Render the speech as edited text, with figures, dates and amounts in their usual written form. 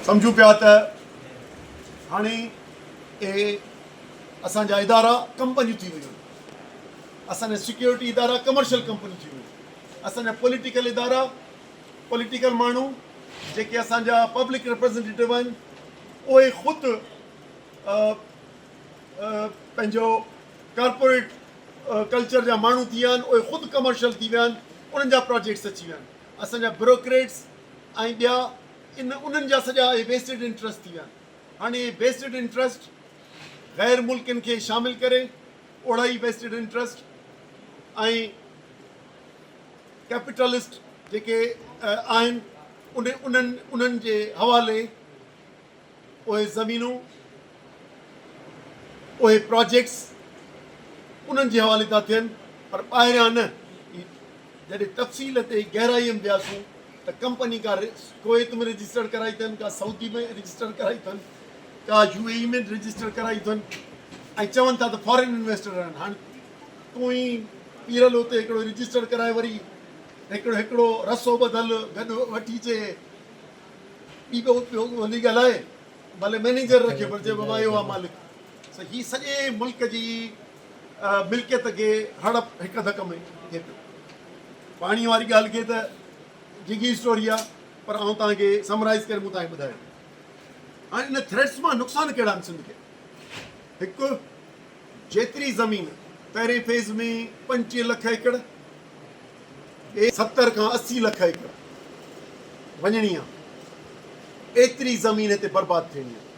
सम्झूं पिया त हाणे असांजा इदारा कंपनियूं थी वियूं आहिनि, असांजा सिक्योरिटी इदारा कमर्शियल कंपनियूं थी वियूं आहिनि, असांजा पॉलिटिकल इदारा पॉलिटिकल माण्हू जेके असांजा पब्लिक रिप्रेज़ेंटेटिव आहिनि उहे ख़ुदि पंहिंजो कॉर्पोरेट कल्चर जा माण्हू थी विया आहिनि, उहे ख़ुदि कमर्शियल थी विया आहिनि, उन्हनि जा प्रोजेक्ट्स अची विया आहिनि। असांजा ब्रोकरेट्स ऐं ॿिया उन्हनि जा सॼा वेस्टेड इंट्रस्ट थी विया आहिनि। हाणे वेस्टेड इंट्रस्ट ग़ैर मुल्कनि खे शामिल करे ओड़ा ई वेस्टेड इंट्रस्ट ऐं कैपिटलिस्ट जेके आहिनि उन्हनि जे हवाले उहे ज़मीनूं उहे प्रोजेक्ट्स उन्हनि जे हवाले था थियनि, पर ॿाहिरियां न। जॾहिं तफ़सील ते गहराईअ में वियासीं त कंपनी का कुवैत में रजिस्टर कराई अथनि, का सऊदी में रजिस्टर कराई अथनि, का UAE में रजिस्टर कराई अथनि ऐं चवनि था त फॉरेन इन्वेस्टर आहिनि। हाणे तूं ई पीरल उते हिकिड़ो रजिस्टर कराए वरी हिकिड़ो रसो बदल गॾु वठी अचे ॿी पियो वञी ॻाल्हाए, भले मैनेजर रखे पर चए बाबा इहो आहे मालिक। हीअ सॼे मुल्क जी मिल्कियत खे हड़प हिकु धक में थिए पियो। पाणी वारी ॻाल्हि खे त जिगी स्टोरी आहे, पर आउं तव्हांखे समराइज़ करे मूं तव्हांखे ॿुधायो। हाणे इन थ्रेट्स मां नुक़सान कहिड़ा आहिनि सिंध खे? हिकु, जेतिरी ज़मीन पहिरें फेज़ में 25 लख एकड़, 70 खां 80 लख एकड़ वञणी आहे, एतिरी ज़मीन हिते बर्बादु थियणी आहे।